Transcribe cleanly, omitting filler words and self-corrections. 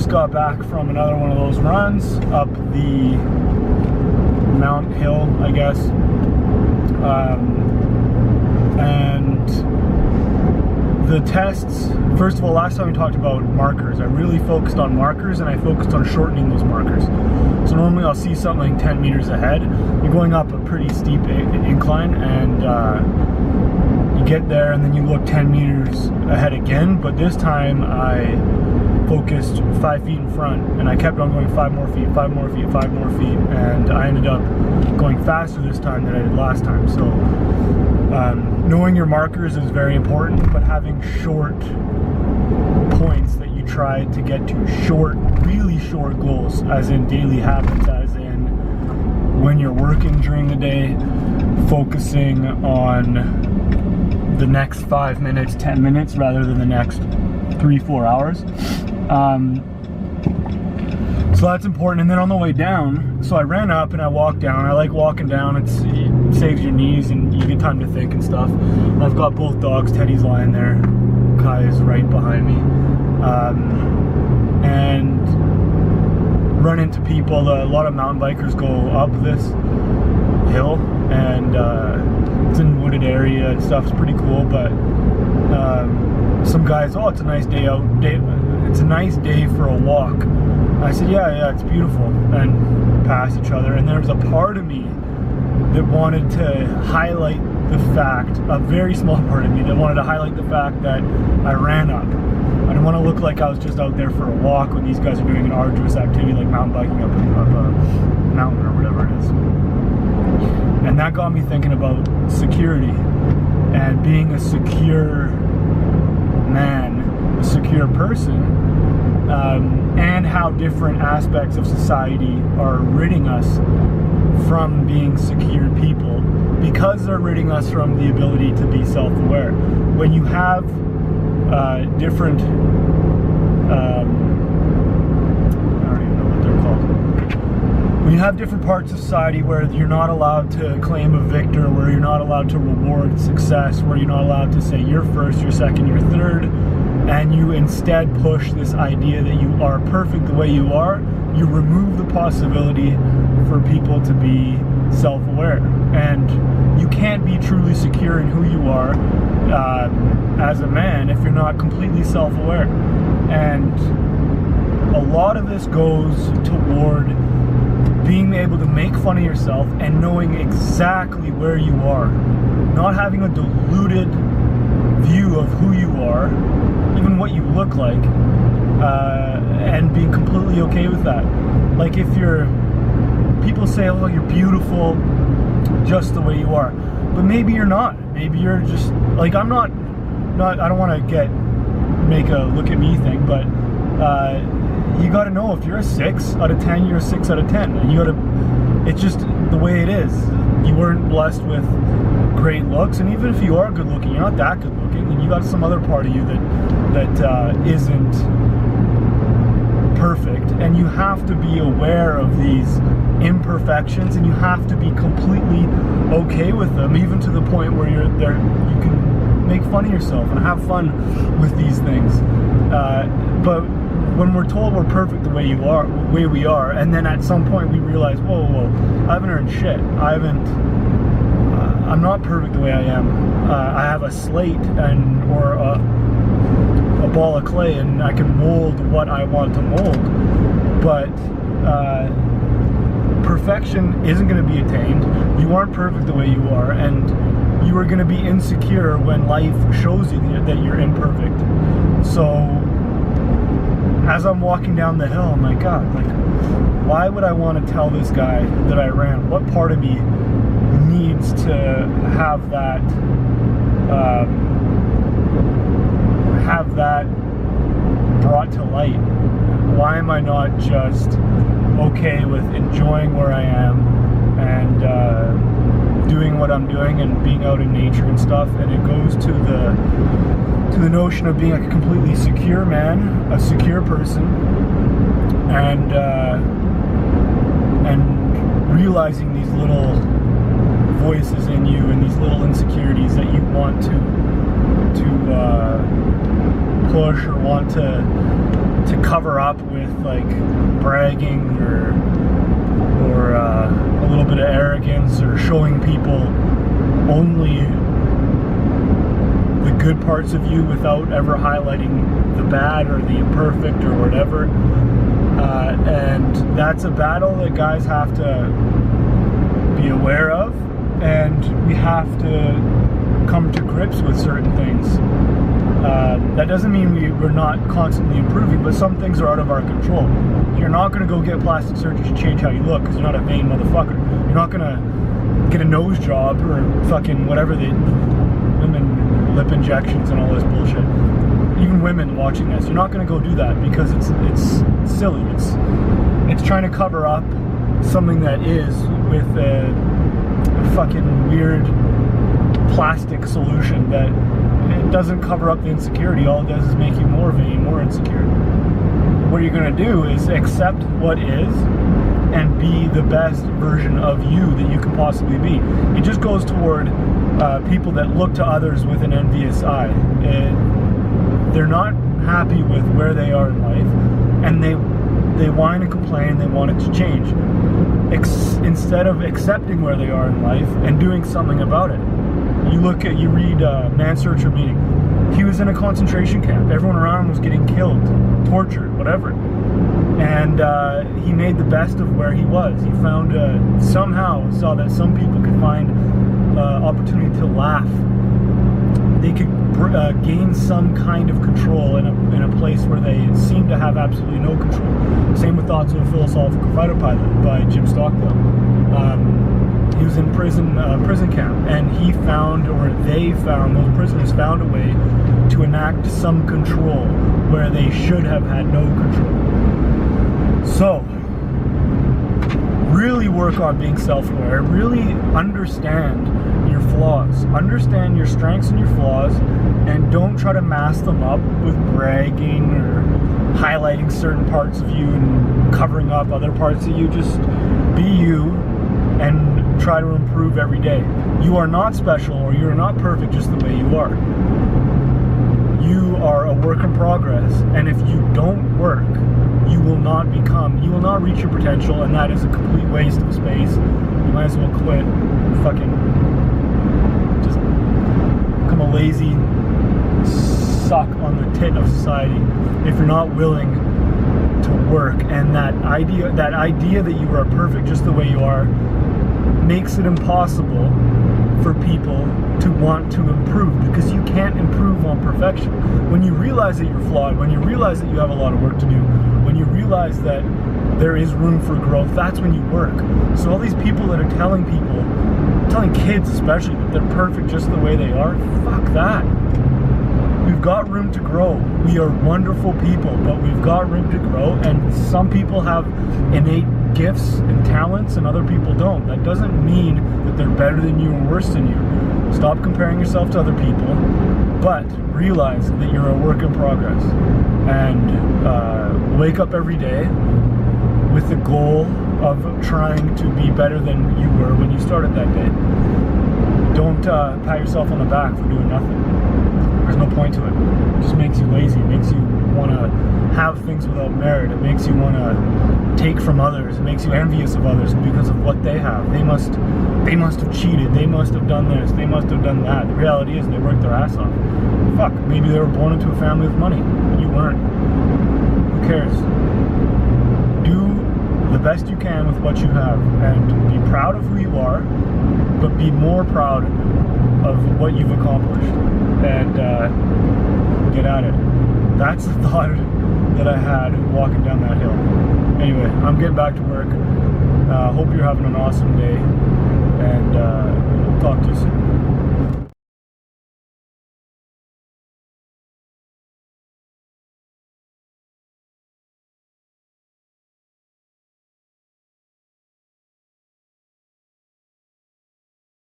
just got back from another one of those runs up the Mount Hill, I guess. And the tests, first of all, last time we talked about markers. I really focused on markers, and I focused on shortening those markers. So normally I'll see something 10 meters ahead. You're going up a pretty steep incline, and you get there and then you look 10 meters ahead again, but this time I focused 5 feet in front, and I kept on going 5 more feet, 5 more feet, 5 more feet, and I ended up going faster this time than I did last time. So knowing your markers is very important, but having short points that you try to get to, short, really short goals, as in daily habits, as in when you're working during the day, focusing on the next 5 minutes, 10 minutes, rather than the next 3-4 hours. So that's important. And then on the way down, so I ran up and I walked down. I like walking down. It saves your knees and you get time to think and stuff. I've got both dogs. Teddy's lying there. Kai is right behind me. And run into people. A lot of mountain bikers go up this hill, and it's in a wooded area and stuff. It's pretty cool, but some guys, oh, it's a nice day out. It's a nice day for a walk. I said, yeah, it's beautiful, and pass each other. And there was a part of me that wanted to highlight the fact, a very small part of me that wanted to highlight the fact that I ran up. I didn't want to look like I was just out there for a walk when these guys are doing an arduous activity like mountain biking up a mountain or whatever it is. And that got me thinking about security and being a secure man, a secure person. And how different aspects of society are ridding us from being secure people, because they're ridding us from the ability to be self-aware. When you have different, I don't even know what they're called. When you have different parts of society where you're not allowed to claim a victor, where you're not allowed to reward success, where you're not allowed to say you're first, you're second, you're third, and you instead push this idea that you are perfect the way you are, you remove the possibility for people to be self-aware. And you can't be truly secure in who you are as a man if you're not completely self-aware. And a lot of this goes toward being able to make fun of yourself and knowing exactly where you are, not having a diluted view of who you are, even what you look like, and being completely okay with that. Like, if people say, oh, you're beautiful just the way you are, but maybe you're not. Maybe you're just, like, I don't want to make a look at me thing, but you got to know if you're a 6 out of 10, you're a 6 out of 10. And it's just the way it is. You weren't blessed with great looks, and even if you are good looking, you're not that good looking, and you got some other part of you that isn't perfect, and you have to be aware of these imperfections, and you have to be completely okay with them, even to the point where you can make fun of yourself and have fun with these things. But when we're told we're perfect the way we are, and then at some point we realize, whoa, I haven't earned shit. I'm not perfect the way I am. I have a slate or a ball of clay, and I can mold what I want to mold. But perfection isn't going to be attained. You aren't perfect the way you are, and you are going to be insecure when life shows you that you're imperfect. So as I'm walking down the hill, I'm like, God, why would I want to tell this guy that I ran? What part of me needs to have that brought to light? Why am I not just okay with enjoying where I am and doing what I'm doing and being out in nature and stuff? And it goes to the notion of being a completely secure man, a secure person, and realizing these little voices in you and these little insecurities that you want to push or want to to cover up with like bragging or a little bit of arrogance or showing people only the good parts of you without ever highlighting the bad or the imperfect or whatever. And that's a battle that guys have to be aware of, and we have to come to grips with certain things. That doesn't mean we're not constantly improving, but some things are out of our control. You're not going to go get plastic surgery to change how you look because you're not a vain motherfucker. You're not going to get a nose job or fucking whatever women lip injections and all this bullshit. Even women watching this, you're not going to go do that because it's silly. It's trying to cover up something that is with a fucking weird plastic solution that it doesn't cover up the insecurity. All it does is make you more vain, more insecure. What you're going to do is accept what is and be the best version of you that you can possibly be. It just goes toward people that look to others with an envious eye. They're not happy with where they are in life, and they whine and complain. They want it to change instead of accepting where they are in life and doing something about it. You read Man's Search for Meaning. He was in a concentration camp. Everyone around him was getting killed, tortured, whatever. And he made the best of where he was. He found somehow saw that some people could find opportunity to laugh. They could gain some kind of control in a place where they seem to have absolutely no control. Same with Thoughts of a Philosophical Fighter Pilot by Jim Stockdale. He was in prison camp, and those prisoners found a way to enact some control where they should have had no control. So, really work on being self-aware, really understand your flaws, understand your strengths and your flaws, and don't try to mask them up with bragging or highlighting certain parts of you and covering up other parts of you. Just be you and try to improve every day. You are not special, or you are not perfect just the way you are. You are a work in progress, and if you don't work, you will not reach your potential, and that is a complete waste of space. You might as well quit and fucking just become a lazy suck on the tit of society if you're not willing to work. And that idea that you are perfect just the way you are makes it impossible for people to want to improve, because you can't improve on perfection. When you realize that you're flawed, when you realize that you have a lot of work to do, when you realize that there is room for growth, that's when you work. So all these people that are telling kids especially, that they're perfect just the way they are, fuck that. We've got room to grow. We are wonderful people, but we've got room to grow, and some people have innate gifts and talents and other people don't. That doesn't mean that they're better than you or worse than you. Stop comparing yourself to other people, but realize that you're a work in progress, and wake up every day with the goal of trying to be better than you were when you started that day. Don't pat yourself on the back for doing nothing. There's no point to it. It just makes you lazy. It makes you want to have things without merit. It makes you want to take from others. It makes you envious of others because of what they have. They must have cheated. They must have done this. They must have done that. The reality is they worked their ass off. Fuck, maybe they were born into a family with money. You weren't. Who cares? Do the best you can with what you have, and be proud of who you are, but be more proud of what you've accomplished, and get at it. That's the thought that I had walking down that hill. Anyway, I'm getting back to work. Hope you're having an awesome day, and we'll talk to you soon.